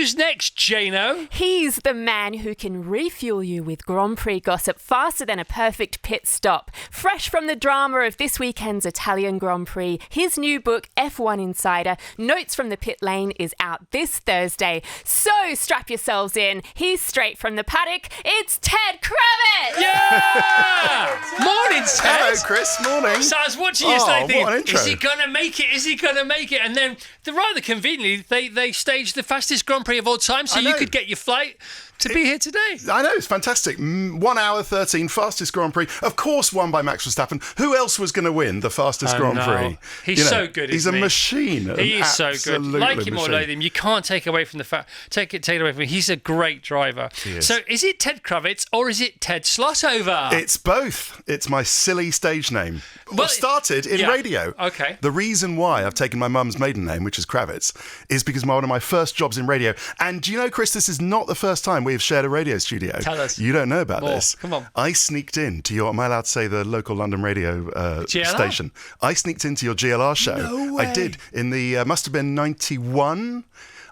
Who's next, Jano? He's the man who can refuel you with Grand Prix gossip faster than a perfect pit stop. Fresh from the drama of this weekend's Italian Grand Prix, his new book, F1 Insider, Notes from the Pit Lane, is out this Thursday. So strap yourselves in. He's straight from the paddock. It's Ted Kravitz! Yeah! Morning, Ted. Hello, Chris. Morning. So I was watching yesterday what an thinking, intro. is he going to make it? Is he going to make it? And then, rather conveniently, they staged the fastest Grand Prix of all time, so you could get your flight to be here today. I know, it's fantastic. 1 hour 13, fastest Grand Prix. Of course, won by Max Verstappen. Who else was going to win the fastest Grand Prix? He's so good, He's isn't a he? machine. He is so good. Like him or loathe him, you can't take away from the fact. Take it away from him. He's a great driver. He is. So, is it Ted Kravitz or is it Ted Slossover? It's both. It's my silly stage name. Well, it started in radio. Okay. The reason why I've taken my mum's maiden name, which is Kravitz, is because one of my first jobs in radio. And do you know, Chris, this is not the first time we have shared a radio studio. Tell us. You don't know about More. this. Come on. I sneaked in to your, am I allowed to say the local London radio GLR? station? I sneaked into your GLR show. No way. I did. In the, must have been 91.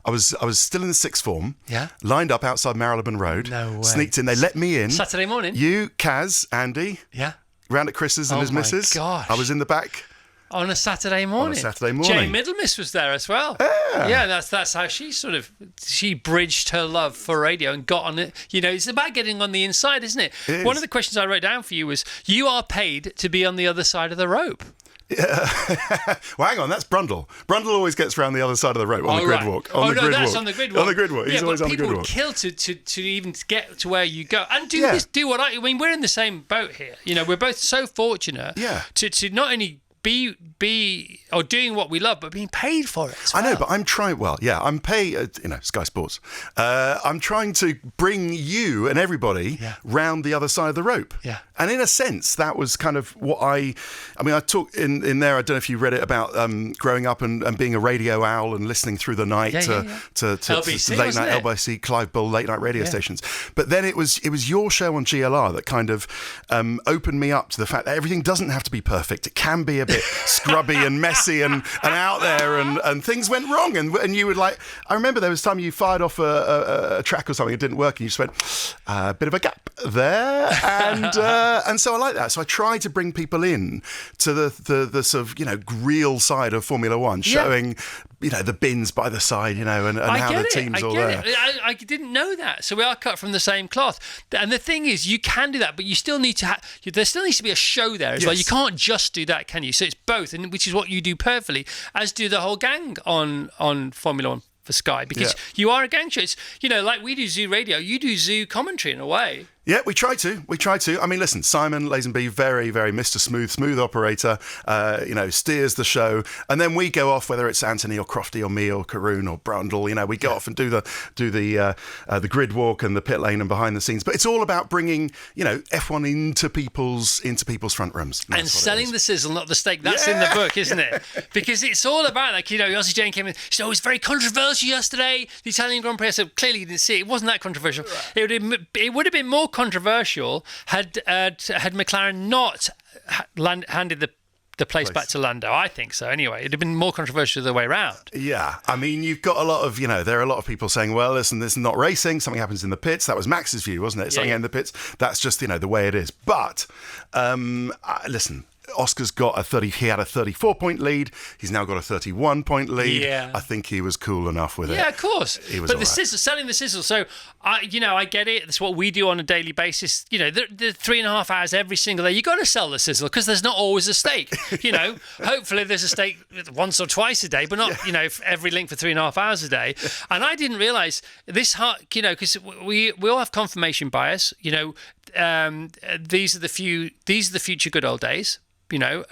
I was still in the sixth form. Yeah. Lined up outside Marylebone Road. No way. Sneaked in. They let me in. Saturday morning? You, Kaz, Andy. Yeah. Round at Chris's and Oh his my missus. gosh. I was in the back. On a Saturday morning. Jane Middlemiss was there as well. Yeah, that's how she bridged her love for radio and got on it. You know, it's about getting on the inside, isn't it? One of the questions I wrote down for you was, you are paid to be on the other side of the rope. Yeah. Well, hang on, that's Brundle. Brundle always gets round the other side of the rope on the grid walk. On the grid walk. On the grid walk. He's always on the grid walk. People would kill to even get to where you go. And do what I mean, we're in the same boat here. You know, we're both so fortunate to not only be or doing what we love, but being paid for it as well. I know, but I'm trying. Well, yeah, I'm paid. Sky Sports. I'm trying to bring you and everybody round the other side of the rope. Yeah. And in a sense, that was kind of what I talk in there. I don't know if you read it about growing up and being a radio owl and listening through the night to LBC, late night LBC, Clive Bull late night radio stations. But then it was your show on GLR that kind of opened me up to the fact that everything doesn't have to be perfect. It can be a bit scrubby and messy and out there, and things went wrong, and you would like. I remember there was time you fired off a track or something, it didn't work, and you just went a bit of a gap there, and so I like that. So I try to bring people in to the sort of real side of Formula One, showing the bins by the side, and how the teams all there. I didn't know that. So we are cut from the same cloth. And the thing is, you can do that, but you still need to there still needs to be a show there as well. You can't just do that, can you? So it's both, and which is what you do perfectly, as do the whole gang on Formula One for Sky, because you are a gang show. It's, like we do Zoo Radio, you do Zoo commentary in a way. Yeah, we try to. I mean, listen, Simon Lazenby, very, very Mr. Smooth operator, steers the show. And then we go off, whether it's Anthony or Crofty or me or Karoon or Brundle, we go off and do the grid walk and the pit lane and behind the scenes. But it's all about bringing, F1 into people's front rooms. And selling the sizzle, not the steak. That's in the book, isn't it? Because it's all about, Aussie Jane came in, she said, it was very controversial yesterday, the Italian Grand Prix. I said, clearly you didn't see it. It wasn't that controversial. It would have been more controversial had McLaren not handed the place back to Lando. I think so anyway. It'd have been more controversial the way around. Yeah, I mean, you've got a lot of, there are a lot of people saying, well, listen, this is not racing, something happens in the pits. That was Max's view, wasn't it? Something in the pits. That's just, the way it is. But listen, Oscar's got he had a 34-point lead. He's now got a 31-point lead. Yeah. I think he was cool enough with it. Yeah, of course. He was but the sizzle, selling the sizzle. So, I get it. That's what we do on a daily basis. The 3.5 hours every single day. You got to sell the sizzle because there's not always a steak. Hopefully there's a steak once or twice a day, but not every link for 3.5 hours a day. And I didn't realise this. Because we all have confirmation bias. These are the future good old days.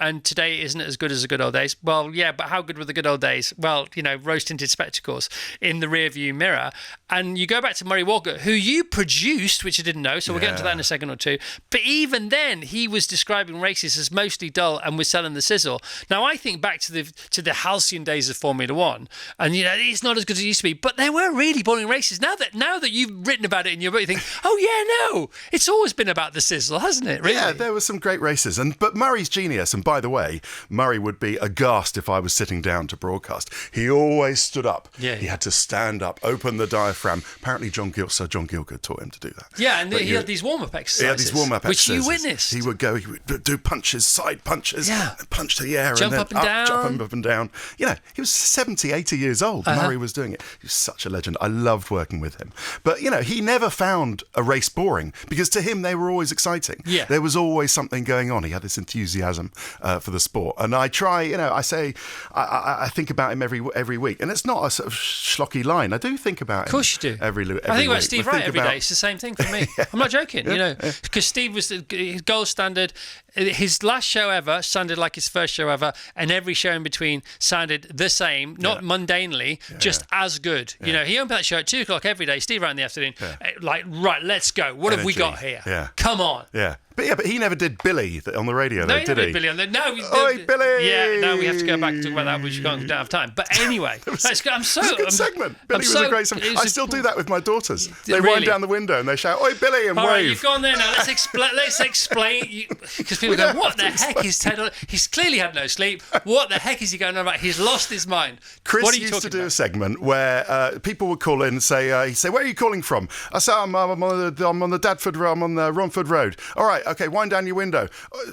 And today isn't as good as the good old days. Well, yeah, but how good were the good old days? Well, rose-tinted spectacles in the rear-view mirror. And you go back to Murray Walker, who you produced, which I didn't know, so we'll get into that in a second or two. But even then, he was describing races as mostly dull and was selling the sizzle. Now, I think back to the halcyon days of Formula One, and it's not as good as it used to be, but there were really boring races. Now that you've written about it in your book, you think, oh yeah, no, it's always been about the sizzle, hasn't it? Really? Yeah, there were some great races, but Murray's genius spontaneous. And by the way, Murray would be aghast if I was sitting down to broadcast. He always stood up. Yeah, he had to stand up, open the diaphragm. Apparently, Sir John Gielgud taught him to do that. Yeah, and he had these warm-up exercises. He had these warm-up which exercises. you witnessed. He would do punches, side punches, punch to the air, jump and then up and down. Jump up and down. You know, he was 70, 80 years old. Murray was doing it. He was such a legend. I loved working with him. But, you know, he never found a race boring because to him they were always exciting. Yeah. There was always something going on. He had this enthusiasm for the sport. And I try, you know, I think about him every week. And it's not a sort of schlocky line. I do think about him. Of course you do. Every I think about week. Steve Wright every day. It's the same thing for me. I'm not joking, you know, because Steve was his gold standard. His last show ever sounded like his first show ever, and every show in between sounded the same, not mundanely, just as good. You know, he opened that show at 2:00 every day, Steve Wright in the afternoon, like, right, let's go. What have we got here? Yeah. Come on. Yeah. But he never did Billy on the radio, No, though, he did never he? did Billy on the... No, Oi, Billy! Yeah, no, we have to go back and talk about that, which we don't have time. But anyway, let's go. It was a good segment. Billy was a great segment. I still do that with my daughters. They wind down the window and they shout, "Oi, Billy!" and All wave. right, you've gone there now. Let's explain. Because people go, what the heck is Ted? He's clearly had no sleep. What the heck is he going on about? He's lost his mind. Chris what are you used to do about? a segment where people would call in and say, he'd say, "Where are you calling from?" I say, I'm on the Dadford Road, I'm on the Romford Road. All right, okay, wind down your window.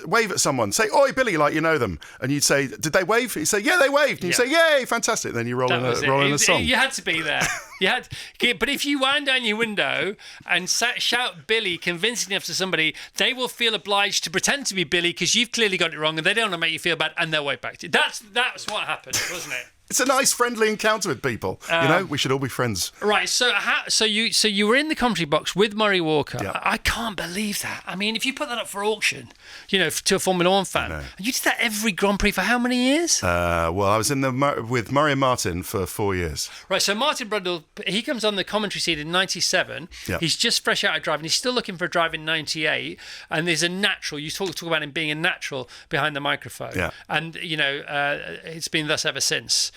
Wave at someone. Say, "Oi, Billy," like you know them. And you'd say, "Did they wave?" He'd say, "Yeah, they waved." And you'd say, "Yay, fantastic." Then you roll in a song. You had to be there. But if you wind down your window and shout Billy convincingly enough to somebody, they will feel obliged to pretend to be Billy because you've clearly got it wrong and they don't want to make you feel bad and they'll wave back to you. That's what happened, wasn't it? It's a nice, friendly encounter with people. You know, we should all be friends. Right. So you were in the commentary box with Murray Walker. Yeah. I can't believe that. I mean, if you put that up for auction, you know, to a Formula One fan, and you did that every Grand Prix for how many years? Well, I was with Murray and Martin for 4 years. Right. So Martin Brundle, he comes on the commentary seat in '97. Yeah. He's just fresh out of driving. He's still looking for a drive in '98. And there's a natural. You talk about him being a natural behind the microphone. Yeah. And you know, it's been thus ever since.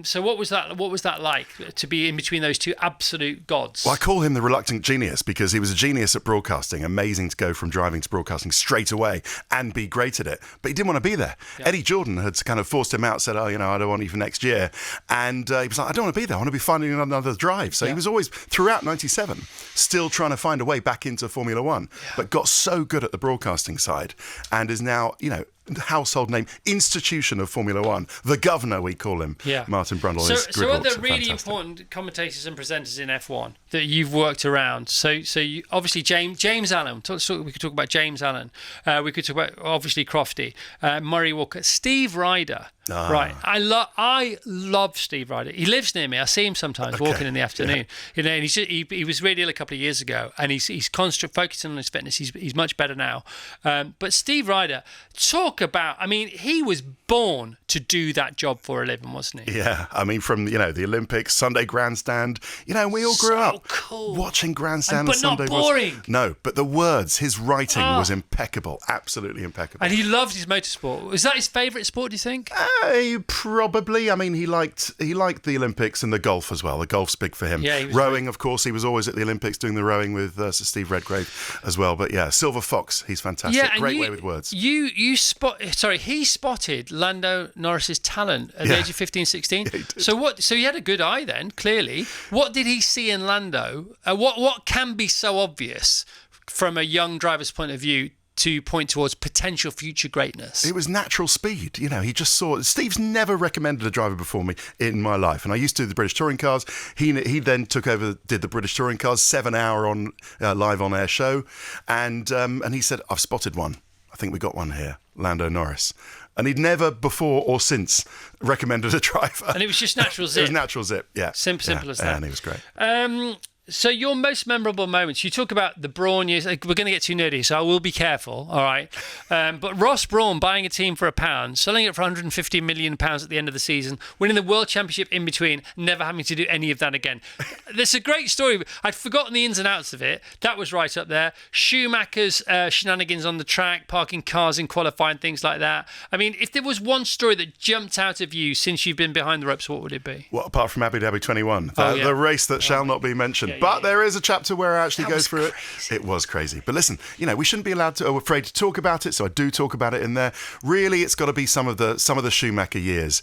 So what was that like to be in between those two absolute gods? Well, I call him the reluctant genius because he was a genius at broadcasting. Amazing to go from driving to broadcasting straight away and be great at it. But he didn't want to be there. Yeah. Eddie Jordan had kind of forced him out, said, "Oh, you know, I don't want you for next year." And he was like, "I don't want to be there. I want to be finding another drive." So he was always, throughout '97, still trying to find a way back into Formula One, but got so good at the broadcasting side and is now, you know, household name, institution of Formula One, the governor, we call him, Martin Brundle. So are there really important commentators and presenters in F1 that you've worked around? So you, obviously James Allen, we could talk about James Allen, we could talk about obviously Crofty, Murray Walker, Steve Ryder. Right, I love Steve Ryder. He lives near me. I see him sometimes walking in the afternoon. You know, and he was really ill a couple of years ago, and he's constantly focusing on his fitness. He's much better now. But Steve Ryder, talk about. I mean, he was born to do that job for a living, wasn't he? Yeah, I mean, from the Olympics, Sunday grandstand. You know, we all grew up watching grandstand on Sunday. But not boring. No, but the words, his writing was impeccable, absolutely impeccable. And he loved his motorsport. Was that his favourite sport? Do you think? Probably. I mean, he liked the Olympics and the golf as well. The golf's big for him. Yeah, rowing, of course. He was always at the Olympics doing the rowing with Sir Steve Redgrave as well. But yeah, Silver Fox, he's fantastic. Yeah, great way with words. He spotted Lando Norris's talent at the age of 15, 16. Yeah, so he had a good eye then, clearly. What did he see in Lando? What can be so obvious from a young driver's point of view to point towards potential future greatness? It was natural speed. You know, he just saw... Steve's never recommended a driver before me in my life. And I used to do the British Touring Cars. He then took over, did the British Touring Cars, 7-hour on live on-air show. And he said, "I've spotted one. I think we got one here, Lando Norris." And he'd never before or since recommended a driver. And it was just natural zip. It was natural zip, yeah. Simple as that. And he was great. So your most memorable moments, you talk about the Brawn years. We're going to get too nerdy, so I will be careful, all right? But Ross Brawn buying a team for £1, selling it for £150 million at the end of the season, winning the World Championship in between, never having to do any of that again. There's a great story. I'd forgotten the ins and outs of it. That was right up there. Schumacher's shenanigans on the track, parking cars in qualifying, things like that. I mean, if there was one story that jumped out of you since you've been behind the ropes, what would it be? Well, apart from Abu Dhabi 21, the race that shall not be mentioned. But there is a chapter where I actually go through it. It was crazy. But listen, we shouldn't be afraid to talk about it, so I do talk about it in there. Really, it's got to be some of the Schumacher years,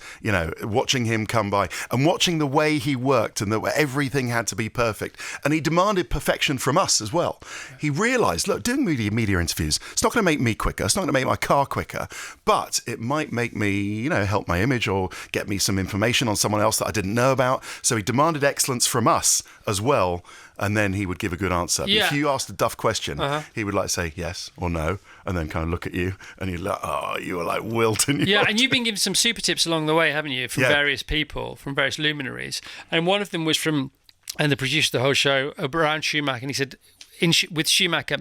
watching him come by and watching the way he worked and that everything had to be perfect. And he demanded perfection from us as well. He realised, look, doing media interviews, it's not going to make me quicker, it's not going to make my car quicker, but it might make me, help my image or get me some information on someone else that I didn't know about. So he demanded excellence from us as well, and then he would give a good answer. Yeah. If you asked a duff question, he would say yes or no, and then kind of look at you, and you'd you were like wilting. Yeah, and you've been given some super tips along the way, haven't you, from various people, from various luminaries, and one of them was from, and the producer of the whole show, around Schumacher, and he said, with Schumacher,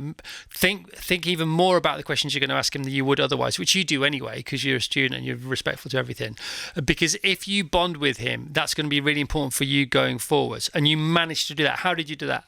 think even more about the questions you're going to ask him than you would otherwise, which you do anyway, because you're a student and you're respectful to everything. Because if you bond with him, that's going to be really important for you going forwards. And you managed to do that. How did you do that?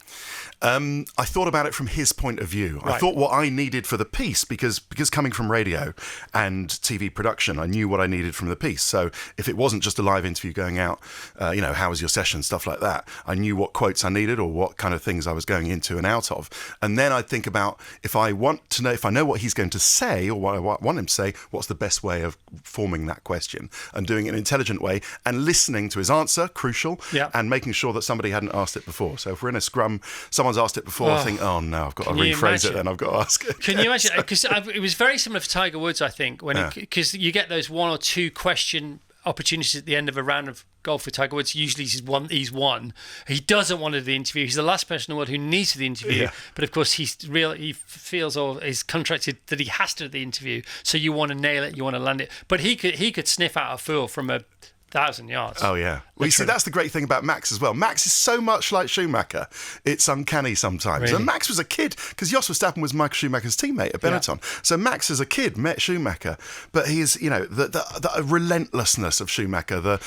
I thought about it from his point of view. Right. I thought what I needed for the piece, because coming from radio and TV production, I knew what I needed from the piece. So if it wasn't just a live interview going out, how was your session, stuff like that, I knew what quotes I needed or what kind of things I was going into and out of. And then I'd think about, if I know what he's going to say or what I want him to say, what's the best way of forming that question and doing it in an intelligent way and listening to his answer, crucial, and making sure that somebody hadn't asked it before. So if we're in a scrum, someone's asked it before, I think, oh no, I've got to rephrase it, then I've got to ask it. Can you imagine? Because it was very similar for Tiger Woods, I think, because you get those one or two question opportunities at the end of a round of golf with Tiger Woods. Usually he's won. He doesn't want to do the interview. He's the last person in the world who needs to do the interview. Yeah. But of course, he feels or is contracted that he has to do the interview. So you want to nail it, you want to land it. But he could sniff out a fool from 1,000 yards. Oh, yeah. Well, you see, that's the great thing about Max as well. Max is so much like Schumacher. It's uncanny sometimes. Really? And Max was a kid, because Jos Verstappen was Michael Schumacher's teammate at Benetton. Yeah. So Max as a kid met Schumacher, but he is, the relentlessness of Schumacher, the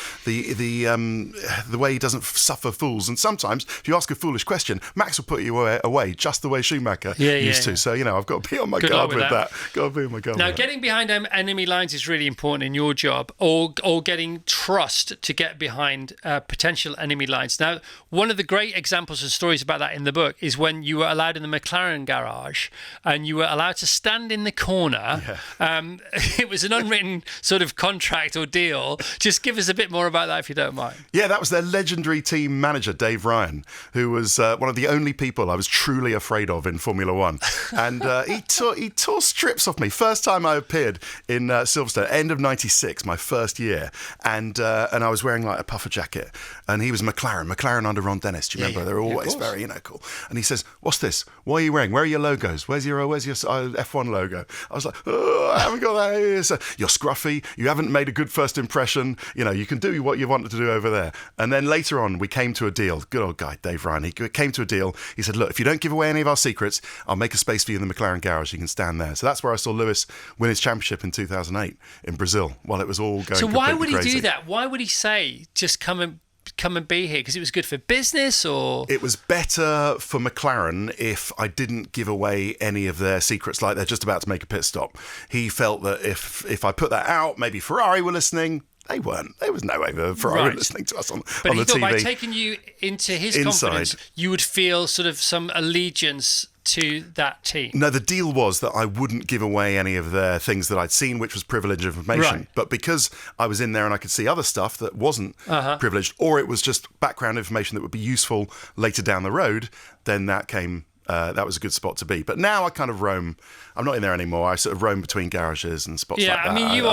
way he doesn't suffer fools. And sometimes, if you ask a foolish question, Max will put you away just the way Schumacher used to. So, I've got to be on my guard with that. Got to be on my guard. Now, getting behind enemy lines is really important in your job, or getting trust to get behind potential enemy lines. Now, one of the great examples and stories about that in the book is when you were allowed in the McLaren garage and you were allowed to stand in the corner. Yeah. It was an unwritten sort of contract or deal. Just give us a bit more about that if you don't mind. Yeah, that was their legendary team manager, Dave Ryan, who was one of the only people I was truly afraid of in Formula One. And he tore strips off me. First time I appeared in Silverstone, end of '96, my first year. And I was wearing like a puffer jacket, and he was McLaren under Ron Dennis. Do you remember? They're always very, cool. And he says, "What's this? What are you wearing? Where are your logos? Where's your F1 logo?" I was like, "Oh, I haven't got that here." So, "You're scruffy. You haven't made a good first impression. You can do what you wanted to do over there." And then later on, we came to a deal. Good old guy, Dave Ryan. He came to a deal. He said, "Look, if you don't give away any of our secrets, I'll make a space for you in the McLaren garage. You can stand there." So that's where I saw Lewis win his championship in 2008 in Brazil, while it was all going. So why would he crazy. do that? Why would he say, "Just come and be here"? Because it was good for business, or it was better for McLaren if I didn't give away any of their secrets, like they're just about to make a pit stop. He felt that if I put that out, maybe Ferrari were listening. They weren't. There was no way that Ferrari were listening to us on the TV. But he thought by taking you into his confidence, you would feel sort of some allegiance to that team. No, the deal was that I wouldn't give away any of their things that I'd seen, which was privileged information. Right. But because I was in there and I could see other stuff that wasn't privileged, or it was just background information that would be useful later down the road, then that came... that was a good spot to be. But now I kind of roam. I'm not in there anymore. I sort of roam between garages and spots like that. Yeah, I mean, you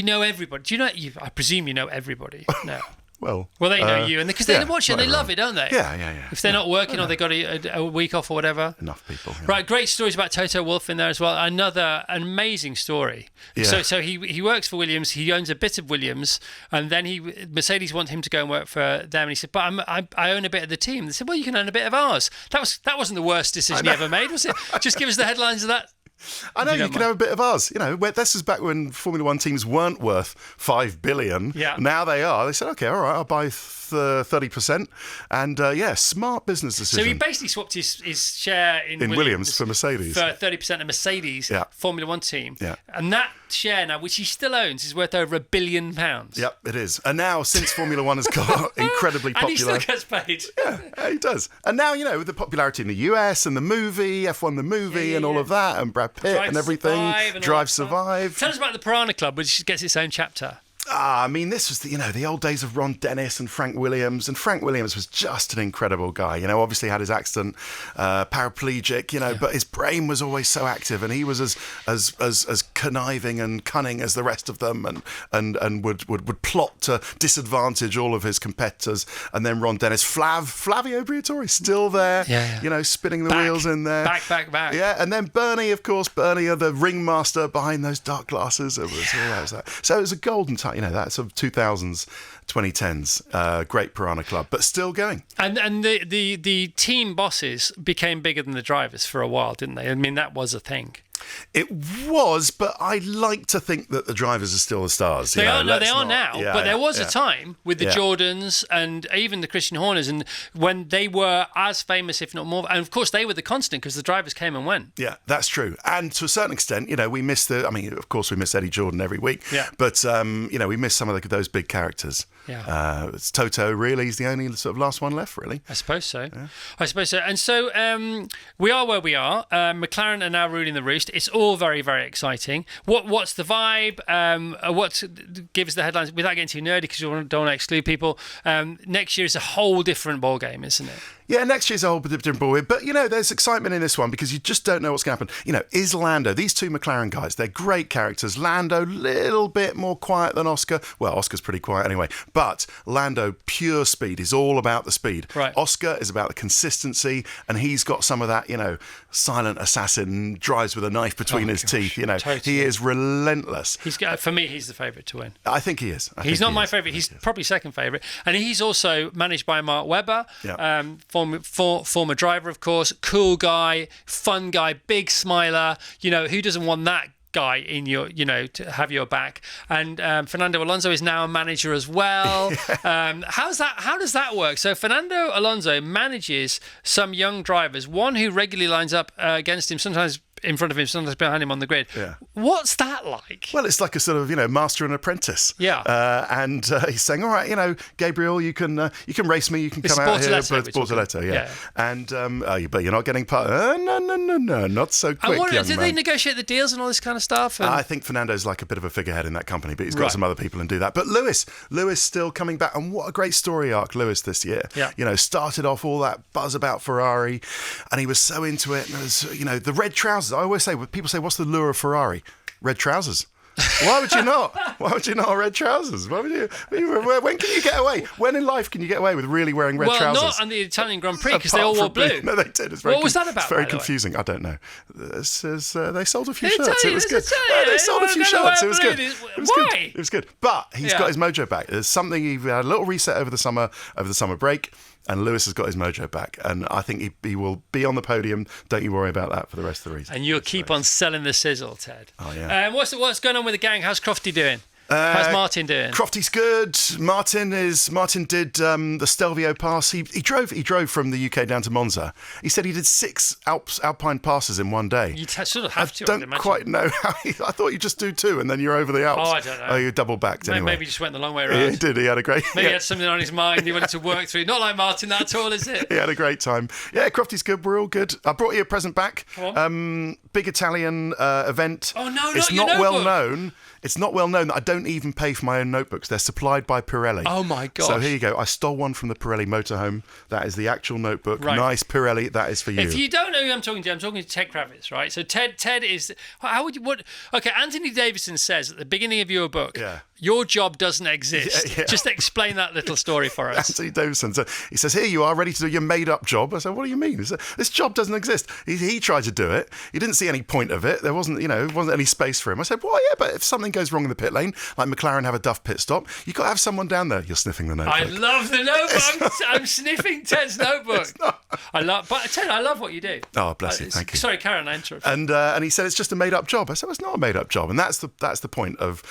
know everybody. Do you know? I presume you know everybody now. Well, they know you, and because they watch it, and they love it, don't they? Yeah. If they're not working or they got a week off or whatever. Enough people. Yeah. Right, great stories about Toto Wolff in there as well. Another amazing story. Yeah. So he works for Williams. He owns a bit of Williams, and then Mercedes want him to go and work for them, and he said, "But I own a bit of the team." They said, "Well, you can own a bit of ours." That wasn't the worst decision he ever made, was it? Just give us the headlines of that. I know, you can have a bit of ours. This is back when Formula One teams weren't worth $5 billion. Yeah. Now they are. They said, okay, all right, I'll buy 30%. And smart business decision. So he basically swapped his share in Williams for Mercedes. For 30% of Mercedes Formula One team. Yeah. And that share now, which he still owns, is worth over £1 billion. Yep, it is. And now, since Formula One has got incredibly popular... And he still gets paid. Yeah, he does. And now, with the popularity in the US and the movie, F1 the movie and all of that, and Brad Pitt and everything, Drive Survive. Tell us about the Piranha Club, which gets its own chapter. I mean, this was the old days of Ron Dennis and Frank Williams, and Frank Williams was just an incredible guy. Obviously had his accident, paraplegic. But his brain was always so active, and he was as conniving and cunning as the rest of them, and would plot to disadvantage all of his competitors. And then Ron Dennis, Flavio Briatore, still there, spinning the wheels in there, back. Yeah, and then Bernie, of course, the ringmaster behind those dark glasses. It was all that. So it was a golden time. That sort of 2000s, 2010s, great Piranha Club, but still going. And the team bosses became bigger than the drivers for a while, didn't they? I mean, that was a thing. It was, but I like to think that the drivers are still the stars. They are now. But there was a time with the Jordans and even the Christian Horners, and when they were as famous, if not more. And of course, they were the constant because the drivers came and went. Yeah, that's true. And to a certain extent, we miss of course, we miss Eddie Jordan every week. Yeah. But we miss some of those big characters. Yeah. It's Toto. Really, he's the only sort of last one left. Really, I suppose so. Yeah. I suppose so. And so we are where we are. McLaren are now ruling the roost. It's all very, very exciting. What's the vibe? Give us the headlines without getting too nerdy because you don't want to exclude people. Next year is a whole different ball game, isn't it? Yeah, next year's a whole different ball game. But, there's excitement in this one because you just don't know what's going to happen. Is Lando, these two McLaren guys, they're great characters. Lando, little bit more quiet than Oscar. Well, Oscar's pretty quiet anyway. But Lando, pure speed. He's all about the speed. Right. Oscar is about the consistency, and he's got some of that, silent assassin, drives with a knife between his teeth. Totally. He is relentless. For me, he's the favourite to win. I think he is. He's not my favourite. He's probably second favourite. And he's also managed by Mark Webber, former driver, of course, cool guy, fun guy, big smiler. Who doesn't want that guy in your, to have your back? And Fernando Alonso is now a manager as well. How does that work? So Fernando Alonso manages some young drivers, one who regularly lines up against him, sometimes in front of him, sometimes behind him on the grid. Yeah. What's that like? Well, it's like a sort of, master and apprentice. Yeah. And he's saying, all right, Gabriel, you can race me, you can come out here. Bortoletto, yeah. And, but you're not getting part. No, not so quick, young man. Did they negotiate the deals and all this kind of stuff? I think Fernando's like a bit of a figurehead in that company, but he's got some other people and do that. But Lewis still coming back, and what a great story arc Lewis this year. Yeah. Started off all that buzz about Ferrari, and he was so into it. And it was, the red trousers. I always say, when people say, what's the lure of Ferrari? Red trousers. Why would you not? Why would you not red trousers? Why would you? When can you get away? When in life can you get away with really wearing red trousers? Well, not on the Italian Grand Prix because they all wore blue. No, they did. What was that about? It's very confusing. I don't know. They sold a few shirts. It was good. They sold a few shirts. It was good. Why? It was good. But he's got his mojo back. There's something. He had a little reset over the summer break. And Lewis has got his mojo back, and I think he will be on the podium. Don't you worry about that for the rest of the race. And you'll keep on selling the sizzle, Ted. Oh yeah. What's going on with the gang? How's Crofty doing? How's Martin doing? Crofty's good. Martin did the Stelvio pass. He drove from the UK down to Monza. He said he did 6 Alpine passes in one day. You sort of have to. I don't quite know how. I thought you just do 2 and then you're over the Alps. Oh, I don't know. Oh, you double backed anyway. Maybe he just went the long way around. Yeah, he did. He had a great. Maybe he had something on his mind he wanted to work through. Not like Martin at all, is it? He had a great time. Yeah, Crofty's good. We're all good. I brought you a present back. Big Italian event. Oh no, it's not well known. It's not well known that I don't even pay for my own notebooks. They're supplied by Pirelli. Oh my gosh. So here you go. I stole one from the Pirelli motorhome. That is the actual notebook. Right. Nice Pirelli. That is for you. If you don't know who I'm talking to Ted Kravitz, right? So Ted is, how would you, okay, Anthony Davidson says at the beginning of your book, your job doesn't exist. Yeah. Just explain that little story for us. Anthony Davidson. So he says, here you are, ready to do your made-up job. I said, what do you mean? He said, this job doesn't exist. He tried to do it. He didn't see any point of it. There wasn't any space for him. I said, well, yeah, but if something goes wrong in the pit lane, like McLaren have a duff pit stop, you've got to have someone down there. You're sniffing the notebook. I love the notebook. I'm sniffing Ted's notebook. I love what you do. Oh, bless you, thank you. Sorry, Karen, I interrupted. And he said it's just a made up job. I said, well, it's not a made up job, and that's the point of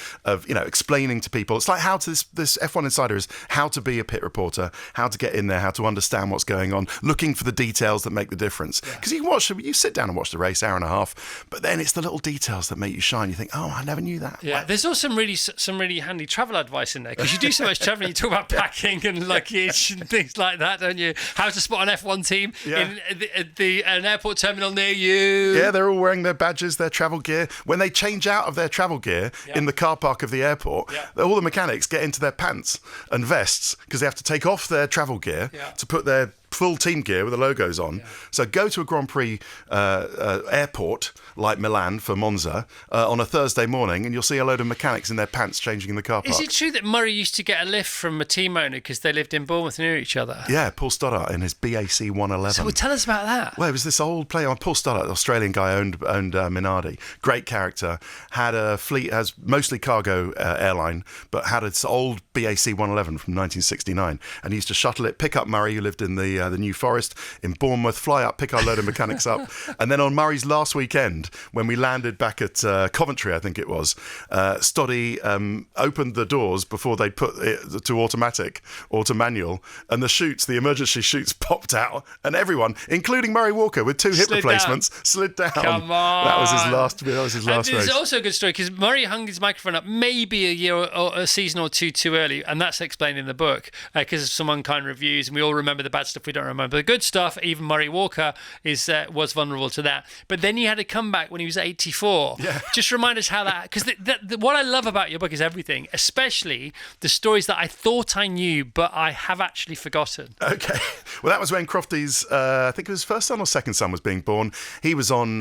explaining to people. It's like how to this F1 Insider is how to be a pit reporter, how to get in there, how to understand what's going on, looking for the details that make the difference. Because you sit down and watch the race, hour and a half, but then it's the little details that make you shine. You think, oh, I never knew that. Yeah, there's also some really handy travel advice in there, because you do so much traveling. You talk about packing and luggage and things like that, don't you? How to spot an F1 team in an airport terminal near you. Yeah, they're all wearing their badges, their travel gear. When they change out of their travel gear in the car park of the airport, all the mechanics get into their pants and vests because they have to take off their travel gear to put their full team gear with the logos on. So go to a Grand Prix airport like Milan for Monza on a Thursday morning, and you'll see a load of mechanics in their pants changing in the car park. Is it true that Murray used to get a lift from a team owner because they lived in Bournemouth near each other? Yeah, Paul Stoddart in his BAC 111. So tell us about that. Well, it was this old player, Paul Stoddart, the Australian guy, owned Minardi. Great character. Had a fleet, has mostly cargo airline, but had its old BAC 111 from 1969, and he used to shuttle it, pick up Murray, who lived in the New Forest in Bournemouth, fly up, pick our load of mechanics up, and then on Murray's last weekend, when we landed back at Coventry, I think it was, Stoddy opened the doors before they put it to automatic or to manual, and the emergency chutes popped out, and everyone, including Murray Walker with 2 hip replacements, slid down. Come on. That was his last race. There's also a good story, because Murray hung his microphone up maybe a year or a season or two too early, and that's explained in the book, because of some unkind reviews, and we all remember the bad stuff, we don't remember the good stuff. Even Murray Walker was vulnerable to that. But then he had a comeback when he was 84. Yeah. Just remind us how that... Because what I love about your book is everything, especially the stories that I thought I knew, but I have actually forgotten. Okay. Well, that was when Crofty's, I think it was first son or second son was being born. He was on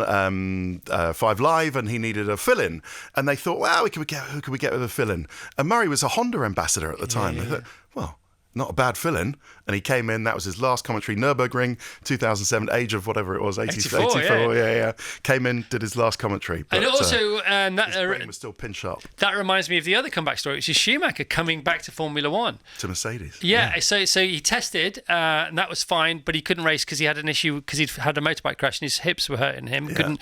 5 Live and he needed a fill-in. And they thought, well, who could we get with a fill-in? And Murray was a Honda ambassador at the time. They thought, well, not a bad fill-in. And he came in, that was his last commentary, Nürburgring, 2007, age of whatever it was, 84, yeah. Came in, did his last commentary. But, and also... his brain was still pinch up. That reminds me of the other comeback story, which is Schumacher coming back to Formula One. To Mercedes. Yeah. So he tested, and that was fine, but he couldn't race because he had an issue, because he'd had a motorbike crash and his hips were hurting him.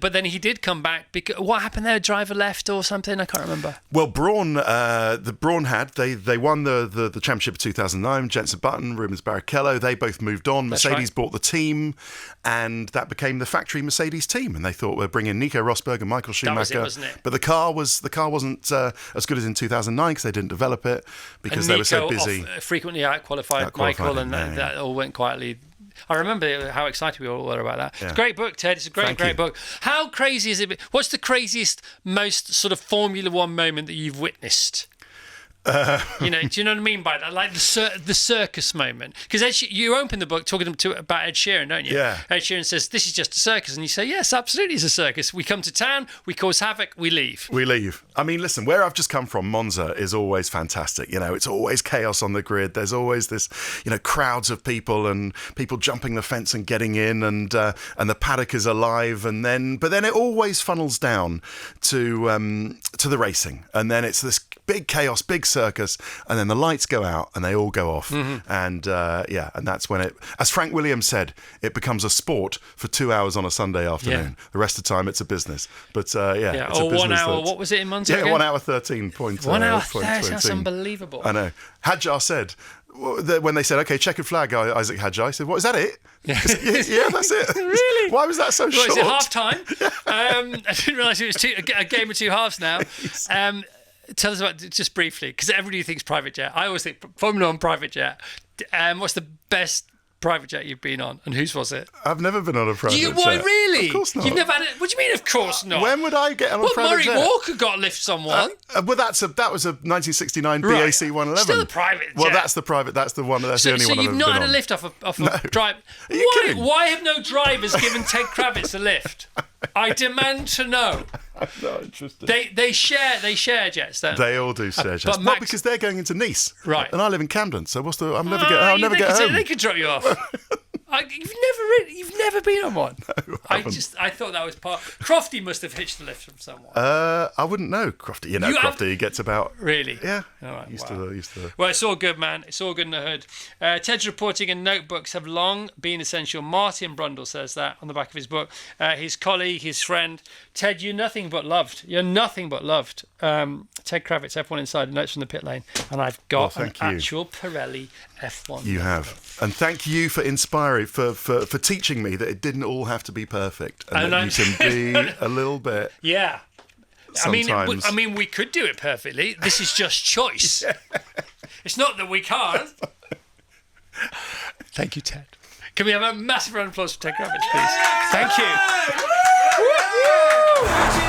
But then he did come back. What happened there? A driver left or something? I can't remember. Well, Brawn had, they won the championship of 2009, Jenson Button, Rubens Barrichello, they both moved on. That's Mercedes right. bought the team, and that became the factory Mercedes team. And they thought we'll bring in Nico Rosberg and Michael Schumacher. That was it, wasn't it? But the car wasn't as good as in 2009 because they didn't develop it because they were so busy. Frequently out-qualified Michael, and that all went quietly. I remember how excited we all were about that. Yeah. It's a great book, Ted. It's a great book. How crazy is it? What's the craziest, most sort of Formula One moment that you've witnessed? Do you know what I mean by that? Like the circus moment. Because you open the book talking about Ed Sheeran, don't you? Yeah. Ed Sheeran says, this is just a circus. And you say, yes, absolutely it's a circus. We come to town, we cause havoc, we leave. I mean, listen, where I've just come from, Monza is always fantastic. It's always chaos on the grid. There's always this, crowds of people and people jumping the fence and getting in, and the paddock is alive. But then it always funnels down to the racing. And then it's this big chaos, big circus, and then the lights go out and they all go off. Mm-hmm. And that's when it, as Frank Williams said, it becomes a sport for 2 hours on a Sunday afternoon. The rest of the time it's a business. But it's a business. Or 1 hour, what was it in Monza? Yeah, 1 hour 13 point. 1 hour 13, that's unbelievable. I know. Hadjar said, when they said, okay, checkered flag, Isaac Hadjar, I said, what, is that it? Yeah, that's it. Really? Why was that so short? Is it half time? I didn't realise it was a game of 2 halves now. Tell us about, just briefly, because everybody thinks private jet. I always think Formula One private jet. What's the best private jet you've been on, and whose was it? I've never been on a private jet. Why, really? Of course not. You've never had it? What do you mean, of course not? When would I get on a private jet? Murray Walker got lifts on one. That was a 1969 BAC 111. Still a private jet. Well, that's the private. That's the one. That's the only one I've ever been on. So you've not had a lift off a drive? Are you kidding? Why have no drivers given Ted Kravitz a lift? I demand to know. I'm not interested. They share jets, don't they? They all do share jets. But because they're going into Nice, right? And I live in Camden, so I'll never get home. They could drop you off. You've never been on one. No, I thought that was part. Crofty must have hitched the lift from someone. I wouldn't know, Crofty. Crofty gets about. Really? Yeah. All right, Used wow. to. Well, it's all good, man. It's all good in the hood. Ted's reporting and notebooks have long been essential. Martin Brundle says that on the back of his book. His colleague, his friend. Ted, you're nothing but loved. You're nothing but loved. Ted Kravitz, F1 Insider, notes from the pit lane. And I've got an actual Pirelli F1. You have. And thank you for inspiring, for teaching me that it didn't all have to be perfect. And that you can be a little bit. Yeah. Sometimes. I mean, we could do it perfectly. This is just choice. It's not that we can't. Thank you, Ted. Can we have a massive round of applause for Ted Kravitz, please? Thank you.